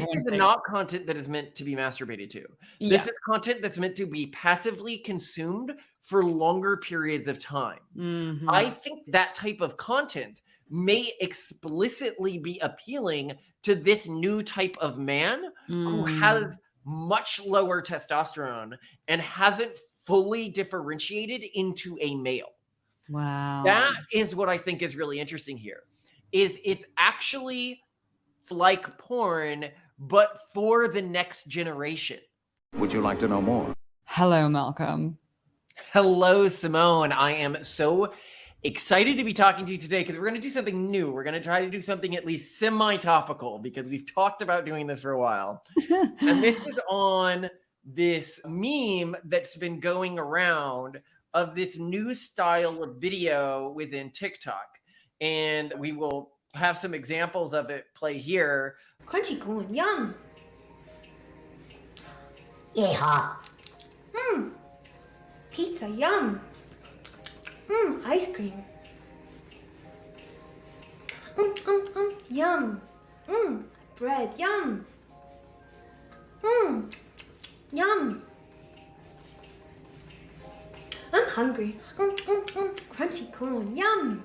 This is not content that is meant to be masturbated to. Yeah. This is content that's meant to be passively consumed for longer periods of time. I Mhm. think that type of content may explicitly be appealing to this new type of man who Mm. has much lower testosterone and hasn't fully differentiated into a male. Wow. That is what I think is really interesting here. Is it's actually like porn, but for the next generation. Would you like to know more? Hello, Malcolm. Hello, Simone. I am so excited to be talking to you today because we're going to do something new. We're going to try to do something at least semi-topical because we've talked about doing this for a while. And this is on this meme that's been going around of this new style of video within TikTok. And we will have some examples of it play here. Crunchy corn, yum. Yeehaw. Pizza, yum. Ice cream. Yum. Bread, yum. Yum. I'm hungry. Crunchy corn, yum.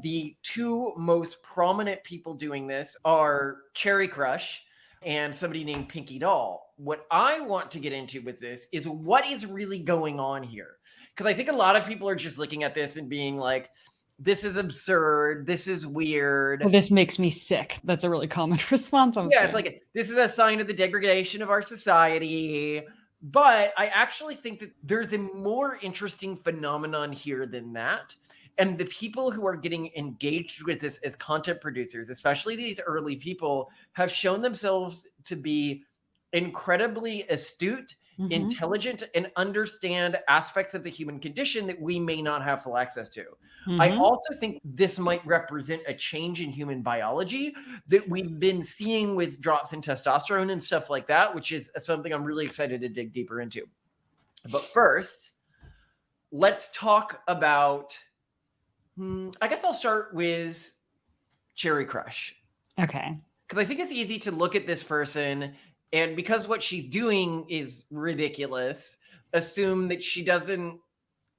The two most prominent people doing this are Cherry Crush and somebody named Pinky Doll. What I want to get into with this is what is really going on here. Because I think a lot of people are just looking at this and being like, this is absurd. This is weird. Well, this makes me sick. That's a really common response. It's like, this is a sign of the degradation of our society. But I actually think that there's a more interesting phenomenon here than that. And the people who are getting engaged with this as content producers, especially these early people, have shown themselves to be incredibly astute, intelligent, and understand aspects of the human condition that we may not have full access to. I also think this might represent a change in human biology that we've been seeing with drops in testosterone and stuff like that, which is something I'm really excited to dig deeper into. But first, let's talk about... I guess I'll start with Cherry Crush. Okay. Because I think it's easy to look at this person and because what she's doing is ridiculous, assume that she doesn't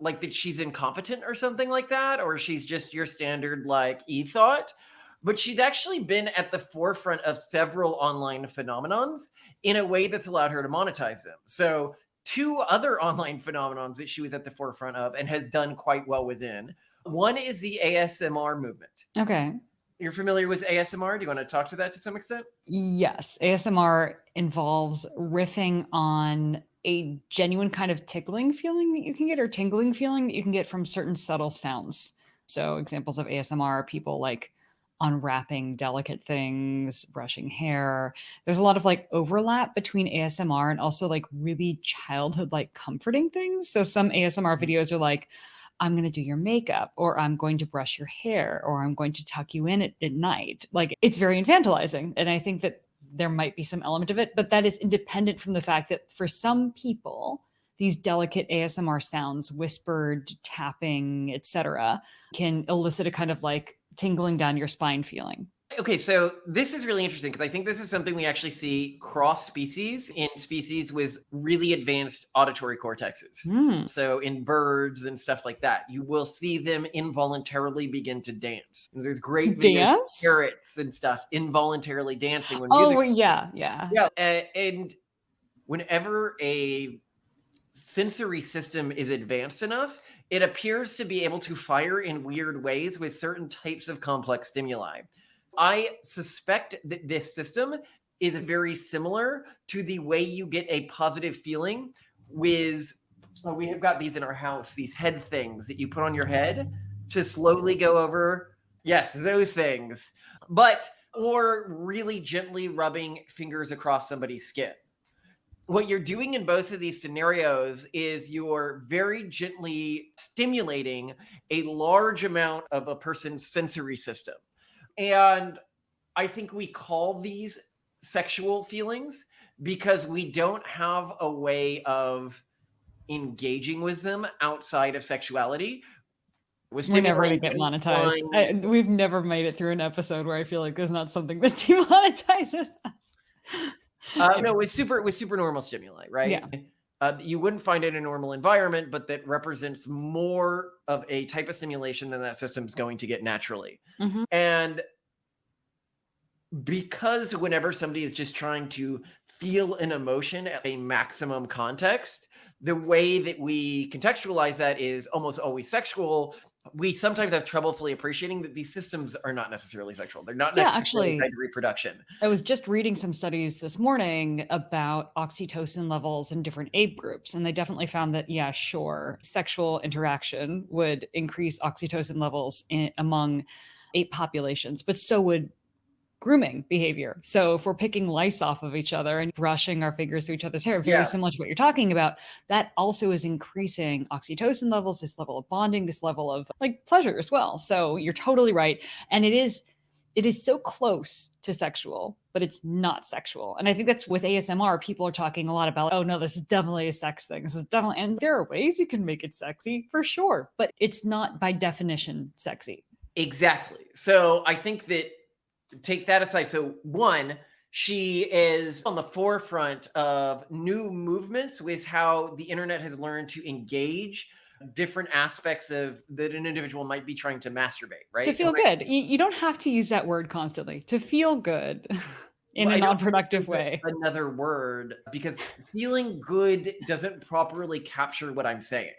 like that she's incompetent or something like that, or she's just your standard like e-thought. But she's actually been at the forefront of several online phenomenons in a way that's allowed her to monetize them. So two other online phenomenons that she was at the forefront of and has done quite well within. One is the ASMR movement. Okay. You're familiar with ASMR? Do you want to talk to that to some extent? Yes. ASMR involves riffing on a genuine kind of tickling feeling that you can get or tingling feeling that you can get from certain subtle sounds. So examples of ASMR are people like unwrapping delicate things, brushing hair. There's a lot of like overlap between ASMR and also like really childhood like comforting things. So some ASMR videos are like, I'm going to do your makeup, or I'm going to brush your hair, or I'm going to tuck you in at night. Like it's very infantilizing. And I think that there might be some element of it, but that is independent from the fact that for some people, these delicate ASMR sounds, whispered, tapping, etc., can elicit a kind of like tingling down your spine feeling. Okay, so this is really interesting because I think this is something we actually see cross species in species with really advanced auditory cortexes. So in birds and stuff like that, you will see them involuntarily begin to dance. And there's great videos of parrots and stuff involuntarily dancing when music. Oh, yeah. And whenever a sensory system is advanced enough, it appears to be able to fire in weird ways with certain types of complex stimuli. I suspect that this system is very similar to the way you get a positive feeling with, we have got these in our house, these head things that you put on your head to slowly go over. Yes, those things. Or really gently rubbing fingers across somebody's skin. What you're doing in both of these scenarios is you're very gently stimulating a large amount of a person's sensory system. And I think we call these sexual feelings because we don't have a way of engaging with them outside of sexuality. Was We're never going to stimulating get monetized. flying- We've never made it through an episode where I feel like there's not something that demonetizes us. No, it was super normal stimuli, right? Yeah. You wouldn't find it in a normal environment, but that represents more of a type of stimulation than that system's going to get naturally. Mhm. And because whenever somebody is just trying to feel an emotion at a maximum context, the way that we contextualize that is almost always sexual. We sometimes have trouble fully appreciating that these systems are not necessarily sexual. They're not Yeah, necessarily actually, tied to reproduction. I was just reading some studies this morning about oxytocin levels in different ape groups, and they definitely found that, yeah, sure, sexual interaction would increase oxytocin levels among ape populations, but so would grooming behavior. So if we're picking lice off of each other and brushing our fingers through each other's hair, very Yeah. similar to what you're talking about, that also is increasing oxytocin levels, this level of bonding, this level of like pleasure as well. So you're totally right. And it is so close to sexual, but it's not sexual. And I think that's with ASMR, people are talking a lot about, oh no, this is definitely a sex thing. This is definitely, and there are ways you can make it sexy for sure, but it's not by definition sexy. Exactly. So I think that take that aside. So one, she is on the forefront of new movements with how the internet has learned to engage different aspects of that an individual might be trying to masturbate, right? To feel And I- good. You don't have to use that word constantly. To feel good in well, a I don't non-productive think way. that's another word because feeling good doesn't properly capture what I'm saying.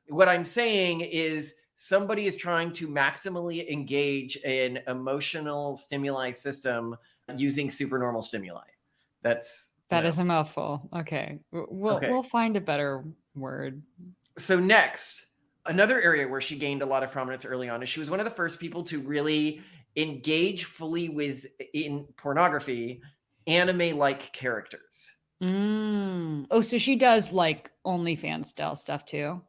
What I'm saying is somebody is trying to maximally engage an emotional stimuli system using supernormal stimuli. That's That is a mouthful. Okay. Okay. We'll find a better word. So next, another area where she gained a lot of prominence early on is she was one of the first people to really engage fully with in pornography anime-like characters. Oh, so she does like OnlyFans style stuff too.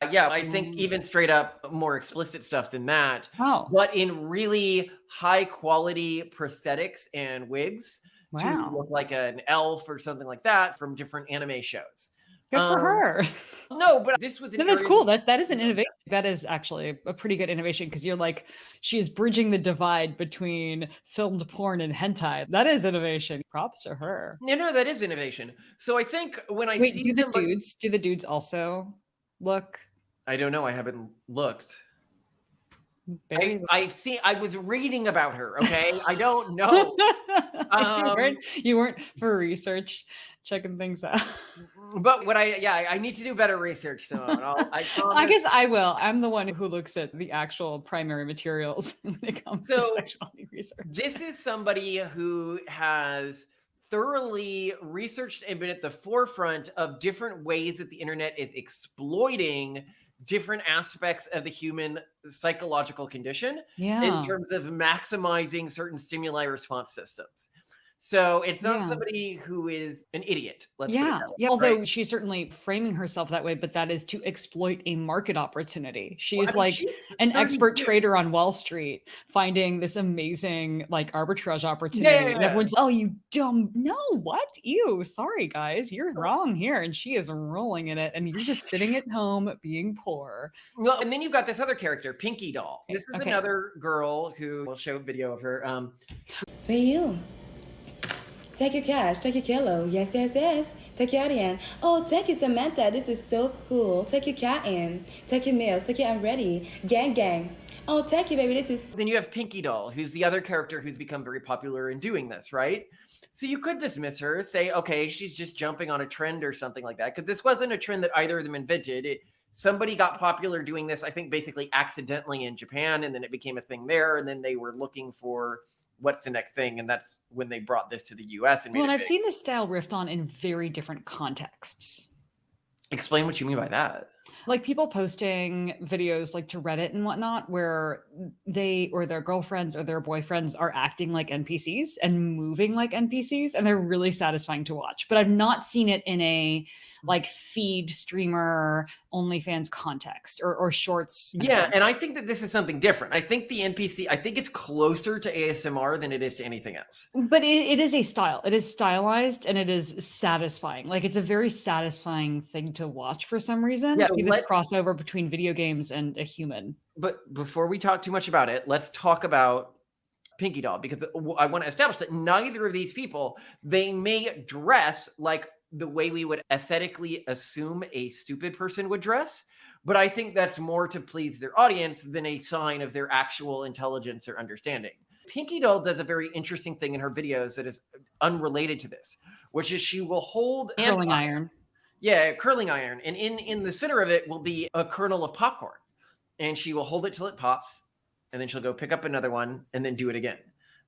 Yeah, I think even straight up more explicit stuff than that, Oh, but in really high quality prosthetics and wigs to wow. look like an elf or something like that from different anime shows. Good for her. No, but this was an No, that's area cool. That is an innovation. That is actually a pretty good innovation because you're like, she is bridging the divide between filmed porn and hentai. That is innovation. Props to her. No, that is innovation. So I think when I Wait, see do the somebody, dudes also look I don't know, I haven't looked. very I was reading about her, okay? I don't know. you weren't for research checking things out. But what I need to do better research, Simone. I I promise. guess I will. I'm the one who looks at the actual primary materials when it comes to So, sexuality research. This is somebody who has thoroughly researched and been at the forefront of different ways that the internet is exploiting different aspects of the human psychological condition Yeah. in terms of maximizing certain stimuli response systems. So it's not Yeah. somebody who is an idiot. Let's put it Yeah. that way, Yeah. Although right? she's certainly framing herself that way, but that is to exploit a market opportunity. She Well, is I mean, like she's an 30 expert years. trader on Wall Street, finding this amazing like arbitrage opportunity. And Yeah. everyone's, oh, you dumb. No, what? Ew. Sorry, guys. You're wrong here. And she is rolling in it. And you're just sitting at home being poor. Well, and then you've got this other character, Pinky Doll. This is Okay. another girl who will show a video of her. For you. Take your cash, take your kilo. Yes, yes, yes. Take your in. Oh, thank you, Samantha. This is so cool. Take your cat in. Take your meals. Take your I'm ready. Gang, gang. Oh, thank you, baby. This is. Then you have Pinky Doll, who's the other character who's become very popular in doing this, right? So you could dismiss her, say, okay, she's just jumping on a trend or something like that, because this wasn't a trend that either of them invented. Somebody got popular doing this, I think, basically accidentally in Japan, and then it became a thing there, and then they were looking for what's the next thing, and that's when they brought this to the US and made Well, and it I've big. seen this style riffed on in very different contexts. Explain what you mean by that. Like people posting videos like to Reddit and whatnot where they or their girlfriends or their boyfriends are acting like NPCs and moving like NPCs, and they're really satisfying to watch. But I've not seen it in a like feed streamer OnlyFans context or shorts. Yeah, and I think that this is something different. I think the NPC, I think it's closer to ASMR than it is to anything else. But it is a style. It is stylized and it is satisfying. Like it's a very satisfying thing to watch for some reason. Yeah, See this let- crossover between video games and a human. But before we talk too much about it, let's talk about Pinky Doll, because I want to establish that neither of these people, they may dress like the way we would aesthetically assume a stupid person would dress, but I think that's more to please their audience than a sign of their actual intelligence or understanding. Pinky Doll does a very interesting thing in her videos that is unrelated to this, which is she will hold Curling iron. Yeah, curling iron, and in the center of it will be a kernel of popcorn, and she will hold it till it pops, and then she'll go pick up another one and then do it again,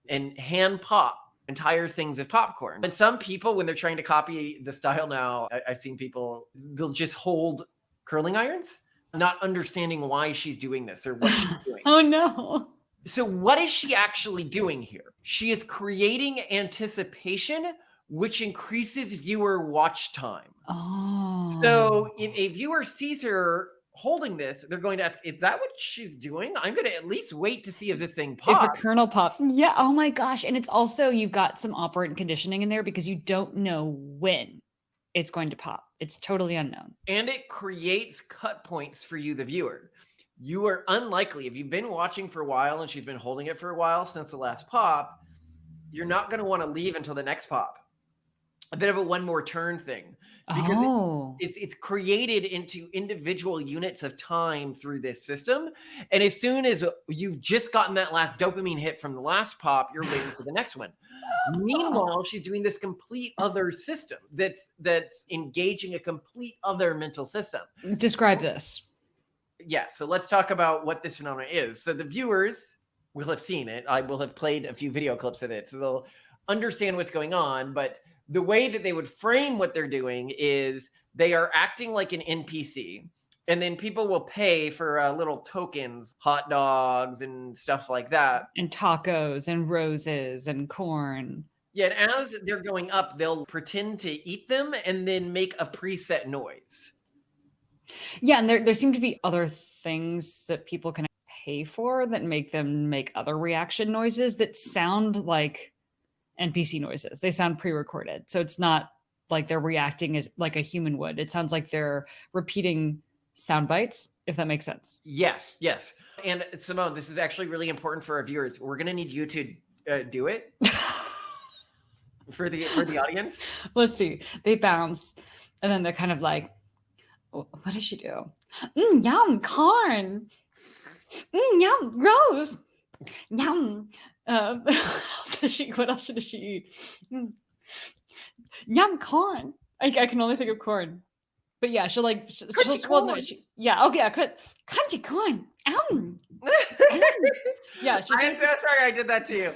and hand pop entire things of popcorn. And some people, when they're trying to copy the style now, I've seen people, they'll just hold curling irons, not understanding why she's doing this or what she's doing. Oh no. So what is she actually doing here? She is creating anticipation, which increases viewer watch time. Oh. So if a viewer sees her holding this, they're going to ask, is that what she's doing? I'm going to at least wait to see if this thing if pops. a kernel pops. Yeah. Oh my gosh. And it's also, you've got some operant conditioning in there because you don't know when it's going to pop. It's totally unknown. And it creates cut points for you, the viewer. You are unlikely, if you've been watching for a while and she's been holding it for a while since the last pop, you're not going to want to leave until the next pop. A bit of a one more turn thing, because it's created into individual units of time through this system. And as soon as you've just gotten that last dopamine hit from the last pop, you're waiting for the next one. Meanwhile, she's doing this complete other system that's engaging a complete other mental system. Describe this. Yeah, so let's talk about what this phenomenon is. So the viewers will have seen it. I will have played a few video clips of it, so they'll understand what's going on. But the way that they would frame what they're doing is they are acting like an NPC, and then people will pay for little tokens, hot dogs and stuff like that. And tacos and roses and corn. Yeah, and as they're going up, they'll pretend to eat them and then make a preset noise. Yeah, and there seem to be other things that people can pay for that make them make other reaction noises that sound like NPC noises. They sound pre-recorded. So it's not like they're reacting as like a human would. It sounds like they're repeating sound bites, if that makes sense. Yes, yes. And Simone, this is actually really important for our viewers. We're going to need you to do it for the audience. Let's see. They bounce and then they're kind of like, what does she do? Yum, corn. Yum, rose. Yum. What else does she eat? Yum, corn. I can only think of corn. But yeah, she'll yeah, okay, crunchy corn. Yeah, she's I'm so sorry I did that to you.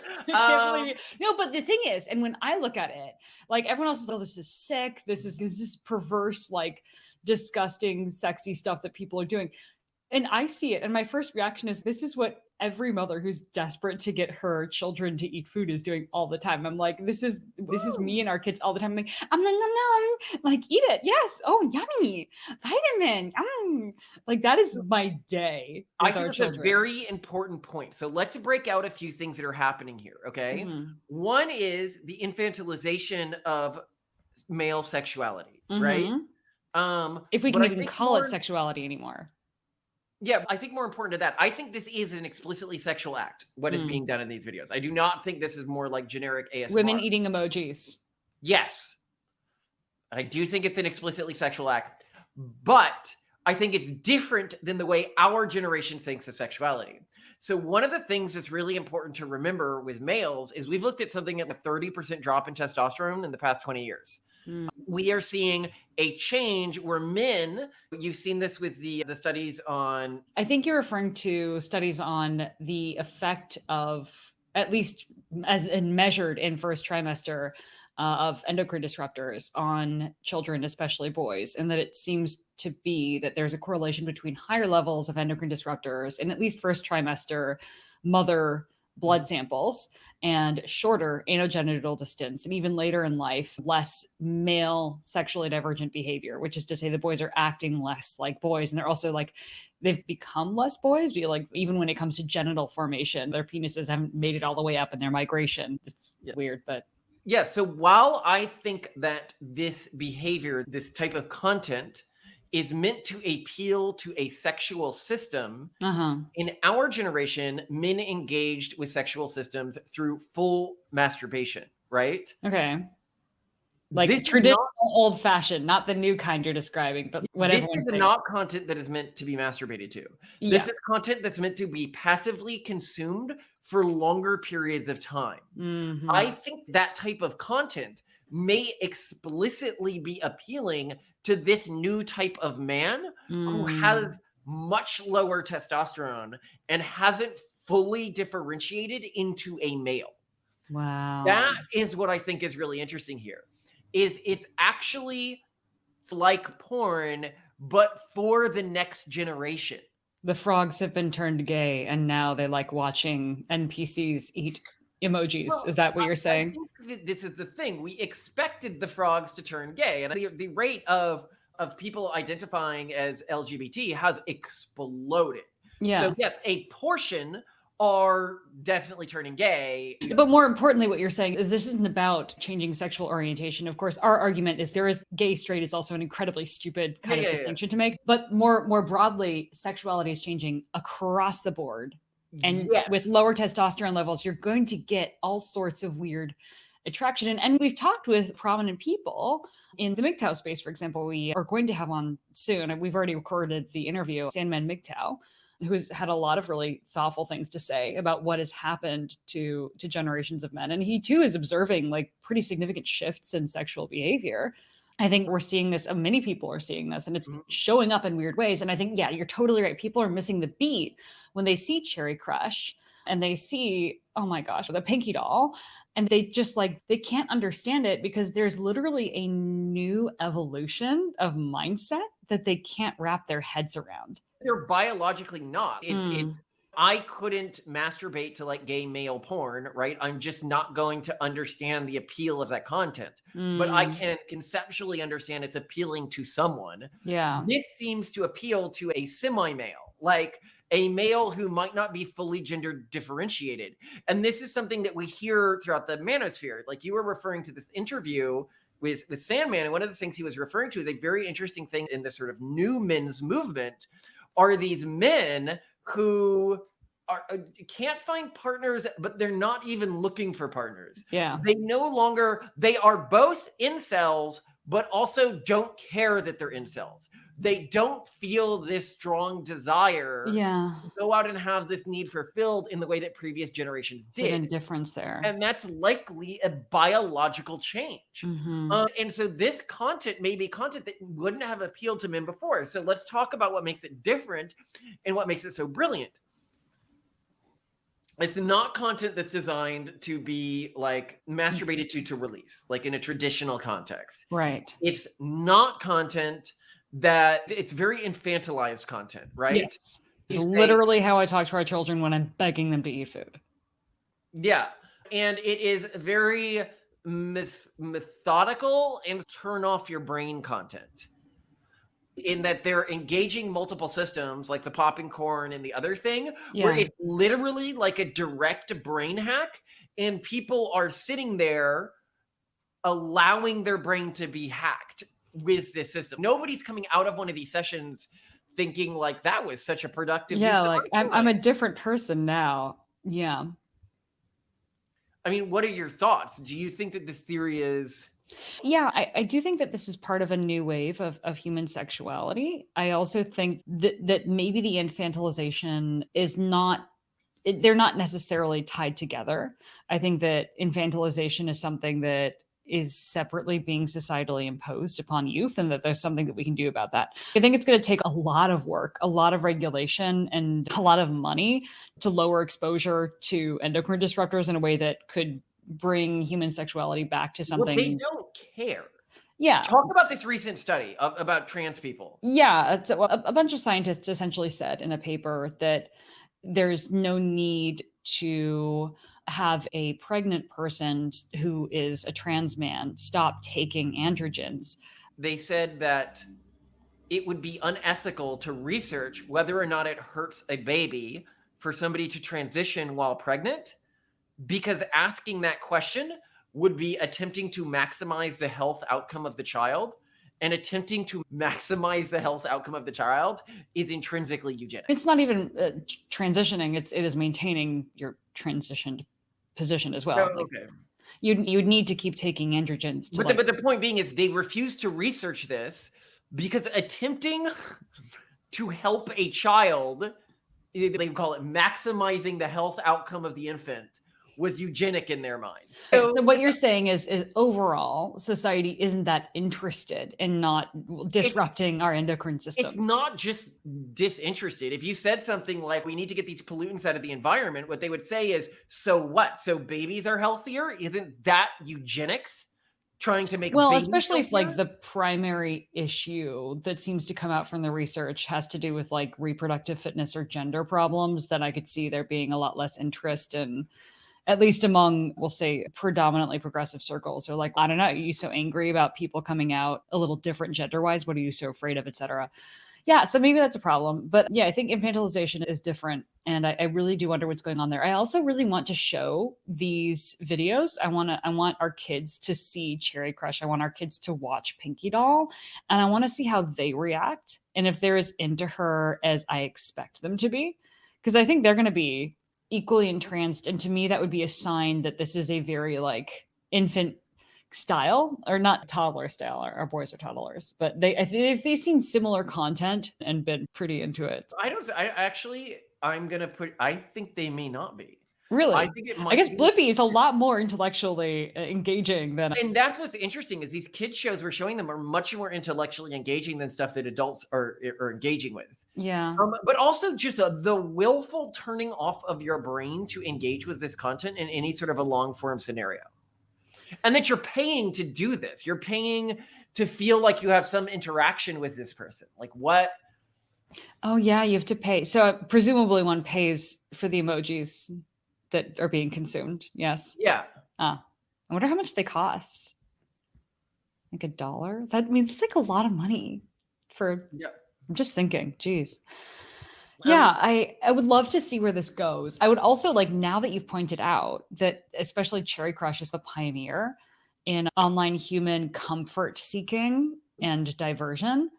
No, but the thing is, and when I look at it, like everyone else is, oh, this is sick. This is perverse, like disgusting, sexy stuff that people are doing. And I see it, and my first reaction is, this is what every mother who's desperate to get her children to eat food is doing all the time. I'm like, this is me and our kids all the time. I'm like, nom, nom, nom. Like, eat it. Yes. Oh, yummy. Vitamin. Like, that is my day. I think it's a very important point. So let's break out a few things that are happening here, okay? Mm-hmm. One is the infantilization of male sexuality, right? If we can even call it sexuality anymore. Yeah, I think more important to that, I think this is an explicitly sexual act, what is being done in these videos. I do not think this is more like generic ASMR. Women eating emojis. Yes. I do think it's an explicitly sexual act, but I think it's different than the way our generation thinks of sexuality. So one of the things that's really important to remember with males is we've looked at something at a 30% drop in testosterone in the past 20 years. We are seeing a change where men, you've seen this with the studies on... I think you're referring to studies on the effect of, at least as measured in first trimester, of endocrine disruptors on children, especially boys, and that it seems to be that there's a correlation between higher levels of endocrine disruptors in at least first trimester mother blood samples and shorter anogenital distance, and even later in life, less male sexually divergent behavior, which is to say the boys are acting less like boys. And they're also like, they've become less boys, but like, even when it comes to genital formation, their penises haven't made it all the way up in their migration. It's weird, but... Yeah, so while I think that this behavior, this type of content is meant to appeal to a sexual system. Uh-huh. In our generation, men engaged with sexual systems through full masturbation, right? Okay. Like This is traditional not old fashioned, not the new kind you're describing, but what this everyone is thinks. not content that is meant to be masturbated to. Yeah. This is content that's meant to be passively consumed for longer periods of time. Mhm. I think that type of content may explicitly be appealing to this new type of man who Mm. has much lower testosterone and hasn't fully differentiated into a male. Wow. That is what I think is really interesting here. Is it's actually like porn, but for the next generation. The frogs have been turned gay and now they like watching NPCs eat emojis. Well, Is that what you're I saying? think that this is the thing. We expected the frogs to turn gay, and the rate of people identifying as LGBT has exploded. Yeah. So yes, a portion are definitely turning gay. But more importantly, what you're saying is this isn't about changing sexual orientation. Of course, our argument is there is gay straight is also an incredibly stupid kind of distinction to make. But more broadly, sexuality is changing across the board. And with Yes. lower testosterone levels, you're going to get all sorts of weird attraction. And we've talked with prominent people in the MGTOW space, for example. We are going to have on soon, and we've already recorded the interview, Sandman MGTOW, who's had a lot of really thoughtful things to say about what has happened to generations of men. And he too is observing like pretty significant shifts in sexual behavior. I think we're seeing this, many people are seeing this, and it's showing up in weird ways. And I think, yeah, you're totally right. People are missing the beat when they see Cherry Crush and they see, oh my gosh, the Pinky Doll, and they just like, they can't understand it because there's literally a new evolution of mindset that they can't wrap their heads around. They're biologically not. Mm. It's I couldn't masturbate to like gay male porn, right? I'm just not going to understand the appeal of that content. But I Mm. can conceptually understand it's appealing to someone. Yeah. This seems to appeal to a semi-male, like a male who might not be fully gender differentiated. And this is something that we hear throughout the manosphere. Like you were referring to this interview with Sandman, and one of the things he was referring to is a very interesting thing in this sort of new men's movement are these men who are can't find partners, but they're not even looking for partners. Yeah. They are both incels, but also don't care that they're incels. They don't feel this strong desire Yeah. to go out and have this need fulfilled in the way that previous generations There's an did. difference there. And that's likely a biological change. Mhm. And so this content may be content that wouldn't have appealed to men before. So let's talk about what makes it different and what makes it so brilliant. It's not content that's designed to be like masturbated to release, like in a traditional context. Right. It's not content that it's very infantilized content, right? Yes. It's literally how I talk to our children when I'm begging them to eat food. Yeah. And it is very methodical and turn off your brain content in that they're engaging multiple systems like the popping corn and the other thing where Yeah. it's literally like a direct brain hack and people are sitting there allowing their brain to be hacked with this system. Nobody's coming out of one of these sessions thinking like that was such a productive use Yeah, of like my I'm time. a different person now. Yeah. I mean, what are your thoughts? Do you think that this theory is Yeah, I do think that this is part of a new wave of human sexuality. I also think that maybe the infantilization is not they're not necessarily tied together. I think that infantilization is something that is separately being societally imposed upon youth and that there's something that we can do about that. I think it's going to take a lot of work, a lot of regulation and a lot of money to lower exposure to endocrine disruptors in a way that could bring human sexuality back to well, they something. don't care. Yeah. Talk about this recent study about trans people. Yeah, so a bunch of scientists essentially said in a paper that there's no need to have a pregnant person who is a trans man stop taking androgens. They said that it would be unethical to research whether or not it hurts a baby for somebody to transition while pregnant, because asking that question would be attempting to maximize the health outcome of the child. and attempting to maximize the health outcome of the child is intrinsically eugenic. It's not even transitioning. It is maintaining your transitioned position as well. Oh, Like, okay. you'd need to keep taking androgens to But the point being is they refuse to research this because attempting to help a child, they call it maximizing the health outcome of the infant, was eugenic in their mind. So what you're saying is overall society isn't that interested in not disrupting our endocrine systems. It's not just disinterested. If you said something like, we need to get these pollutants out of the environment, what they would say is, so what? So babies are healthier? Isn't that eugenics? Trying to make especially if like the primary issue that seems to come out from the research has to do with like reproductive fitness or gender problems, then I could see there being a lot less interest in, at least among, we'll say, predominantly progressive circles. Or like, I don't know, are you so angry about people coming out a little different gender-wise? What are you so afraid of, etc.? Yeah, so maybe that's a problem. But yeah, I think infantilization is different. And I really do wonder what's going on there. I also really want to show these videos. I want our kids to see Cherry Crush. I want our kids to watch Pinky Doll. And I want to see how they react. And if they're as into her as I expect them to be. Because I think they're going to be equally entranced. And to me, that would be a sign that this is a very like infant style, or not toddler style. Our boys are toddlers, but if they've seen similar content and been pretty into it. I think they may not be. Really? I think it might. I guess Blippi is a lot more intellectually engaging than. And that's what's interesting is these kids shows we're showing them are much more intellectually engaging than stuff that adults are engaging with. Yeah. But also just the willful turning off of your brain to engage with this content in any sort of a long form scenario. And that you're paying to do this. You're paying to feel like you have some interaction with this person. Like what? Oh yeah, you have to pay. So presumably one pays for the emojis that are being consumed. Yes. Yeah. I wonder how much they cost. Like $1? That means it's like a lot of money for. Yeah. I'm just thinking, geez. Yeah, I would love to see where this goes. I would also like, now that you've pointed out that especially Cherry Crush is the pioneer in online human comfort seeking and diversion,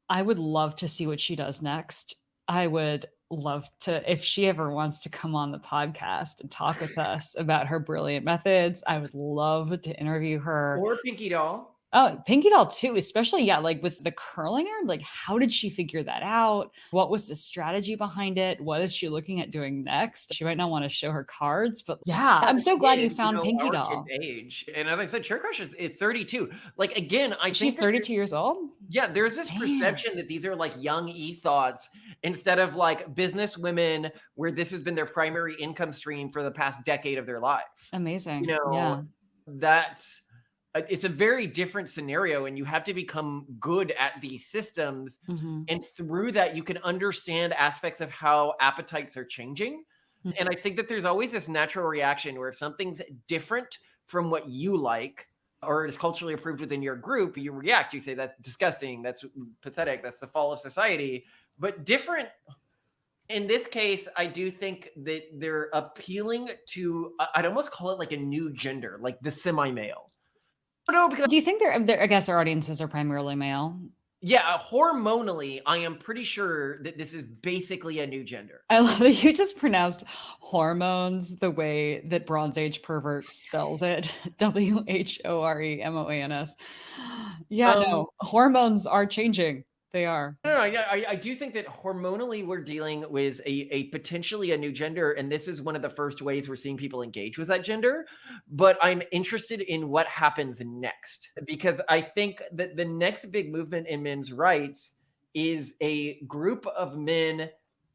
I would love to see what she does next. I would love to, if she ever wants to come on the podcast and talk with us about her brilliant methods, I would love to interview her. Or Pinky Doll. Oh, Pinky Doll too, especially, yeah, like with the curling iron, like how did she figure that out? What was the strategy behind it? What is she looking at doing next? She might not want to show her cards, but yeah, I'm so glad you found Pinky Doll. Age. And as I said, Cherry Crush is 32. Like, again, I think she's 32 years old. Yeah, there's this perception that these are like young e-thoughts instead of like business women where this has been their primary income stream for the past decade of their life. Amazing. That's it's a very different scenario, and you have to become good at these systems. Mm-hmm. And through that, you can understand aspects of how appetites are changing. Mm-hmm. And I think that there's always this natural reaction where if something's different from what you like, or is culturally approved within your group, you react, you say, that's disgusting, that's pathetic, that's the fall of society. But different, in this case, I do think that they're appealing to, I'd almost call it like a new gender, like the semi-male. No, because do you think I guess our audiences are primarily male? Yeah, hormonally, I am pretty sure that this is basically a new gender. I love that you just pronounced hormones the way that Bronze Age pervert spells it. WHOREMOANS. Yeah, no, hormones are changing. They are. No, I do think that hormonally we're dealing with a potentially a new gender, and this is one of the first ways we're seeing people engage with that gender. But I'm interested in what happens next, because I think that the next big movement in men's rights is a group of men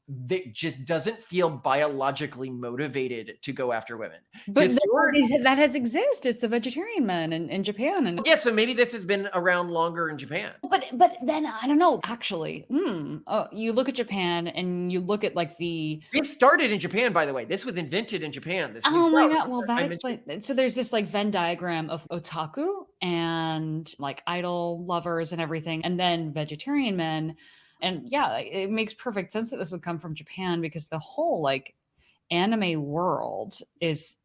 that just doesn't feel biologically motivated to go after women. But that has existed. It's the vegetarian men in Japan. And yeah, so maybe this has been around longer in Japan. But then I don't know, actually. You look at Japan and you look at like This started in Japan, by the way. This was invented in Japan. Oh my God. Well, that explains. So there's this like Venn diagram of otaku and like idol lovers and everything, and then vegetarian men. And yeah, it makes perfect sense that this would come from Japan, because the whole like anime world is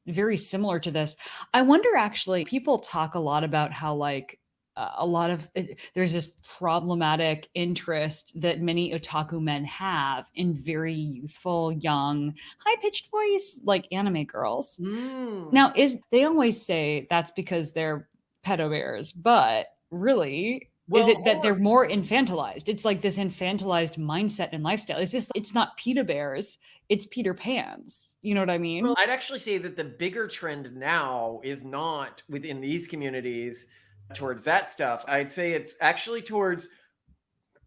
very similar to this. I wonder, actually, people talk a lot about how like a lot of there's this problematic interest that many otaku men have in very youthful, young, high-pitched voice like anime girls. Mm. Now, is they always say that's because they're pedo bears, but really, is Well, it that they're more infantilized? It's like this infantilized mindset and lifestyle. It's not Peter Bears, it's Peter Pans. You know what I mean? well, I'd actually say that the bigger trend now is not within these communities towards that stuff. I'd say it's actually towards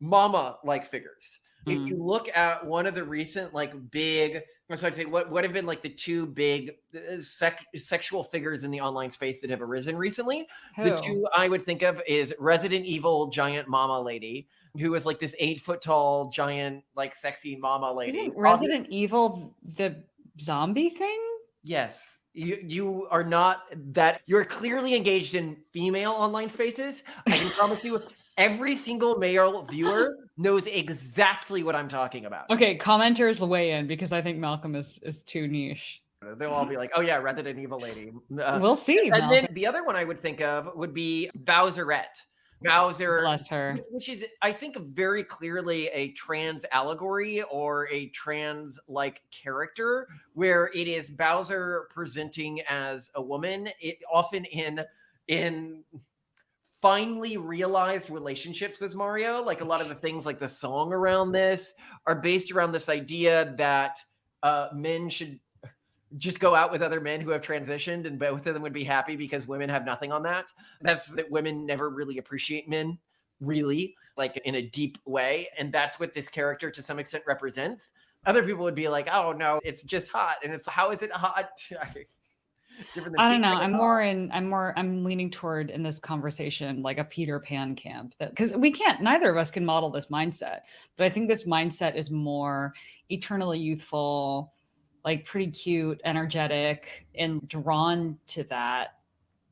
mama-like figures. If Mm. you look at one of the recent, like, big, so I'd say what have been like the two big sexual figures in the online space that have arisen recently. The Who? two I would think of is Resident Evil giant mama lady, who was like this 8 foot tall giant, like sexy mama lady. Isn't Resident Evil the zombie thing? Yes. You are not that you're clearly engaged in female online spaces. I can promise you every single male viewer knows exactly what I'm talking about. Okay, commenters weigh in because I think Malcolm is too niche. They'll all be like, "Oh yeah, Resident Evil lady." We'll see, And then Malcolm. the other one I would think of would be Bowserette. Bowser, Bless her. which is, I think, very clearly a trans allegory or a trans like character, where it is Bowser presenting as a woman, often in finely realized relationships with Mario. Like a lot of the things, like the song around this, are based around this idea that men should just go out with other men who have transitioned and both of them would be happy because women have nothing on that. That's that women never really appreciate men, really, like in a deep way. And that's what this character to some extent represents. Other people would be like, oh no, it's just hot. And it's, how is it hot? Different than I don't being know. like, I'm leaning toward in this conversation like a Peter Pan camp, that because we can't, neither of us can model this mindset. But I think this mindset is more eternally youthful, like pretty cute, energetic, and drawn to that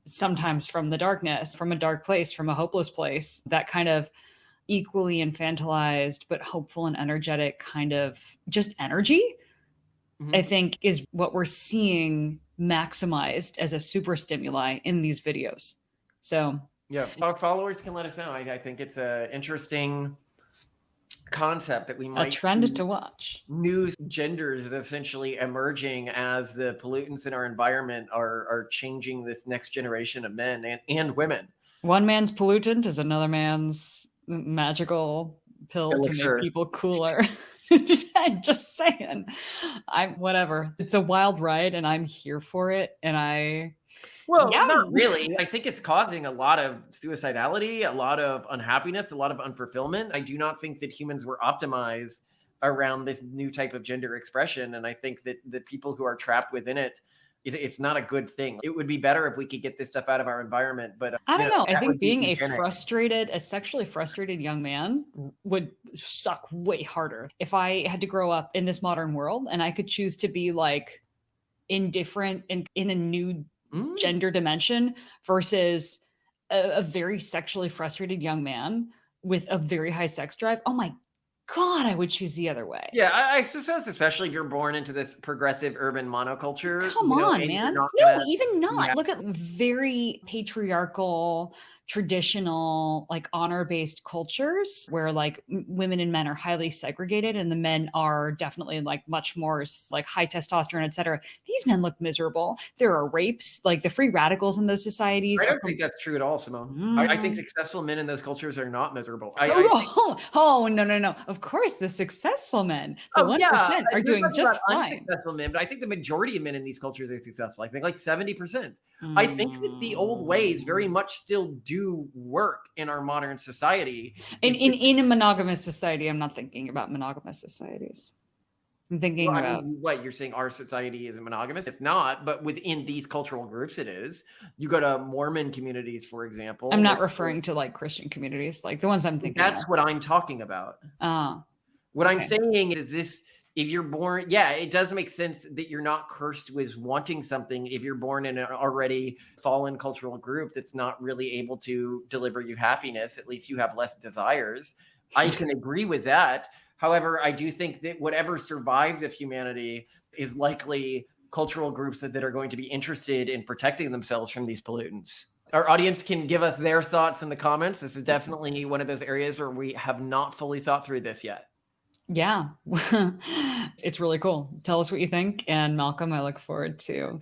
sometimes from the darkness, from a dark place, from a hopeless place, that kind of equally infantilized but hopeful and energetic kind of just energy. Mhm. I think is what we're seeing maximized as a super stimuli in these videos. So yeah, our followers can let us know. I think it's a interesting concept that we a might trend see to watch. new genders essentially emerging as the pollutants in our environment are changing this next generation of men and women. One man's pollutant is another man's magical pill to make Elixir. people cooler. Just saying. I'm whatever. It's a wild ride and I'm here for it. And Well, Yeah. not really. I think it's causing a lot of suicidality, a lot of unhappiness, a lot of unfulfillment. I do not think that humans were optimized around this new type of gender expression. And I think that the people who are trapped within it's not a good thing. It would be better if we could get this stuff out of our environment. But I don't know. I that think would be being eugenic. a sexually frustrated young man would suck way harder. If I had to grow up in this modern world and I could choose to be like indifferent in a new Mm. gender dimension versus a very sexually frustrated young man with a very high sex drive, oh my God, I would choose the other way. Yeah, I suppose, especially if you're born into this progressive urban monoculture, Come on, and you're man. not No, gonna even be not. happy. Look at very patriarchal, traditional, like honor-based cultures where like women and men are highly segregated and the men are definitely like much more like high testosterone, etc. These men look miserable. There are rapes, like the free radicals in those societies I are don't think that's true at all, Simone. I think Mm. successful men in those cultures are not miserable. Oh, no. Of course, the successful men, the Oh, 1% yeah, are you're doing talking just about fine. unsuccessful men, but I think the majority of men in these cultures are successful. I think like 70%. I think that the old ways very much still do work in our modern society. In a monogamous society, I'm not thinking about monogamous societies. I'm thinking Well, I about mean, what you're saying, our society isn't monogamous? It's not, but within these cultural groups, it is. You go to Mormon communities, for example. I'm not referring to like Christian communities, like the ones I'm thinking That's of. what I'm talking about. What I'm Okay. saying is this: if you're born, yeah, it does make sense that you're not cursed with wanting something if you're born in an already fallen cultural group that's not really able to deliver you happiness. At least you have less desires. I can agree with that. However, I do think that whatever survives of humanity is likely cultural groups that are going to be interested in protecting themselves from these pollutants. Our audience can give us their thoughts in the comments. This is definitely one of those areas where we have not fully thought through this yet. Yeah. It's really cool. Tell us what you think. And Malcolm, I look forward to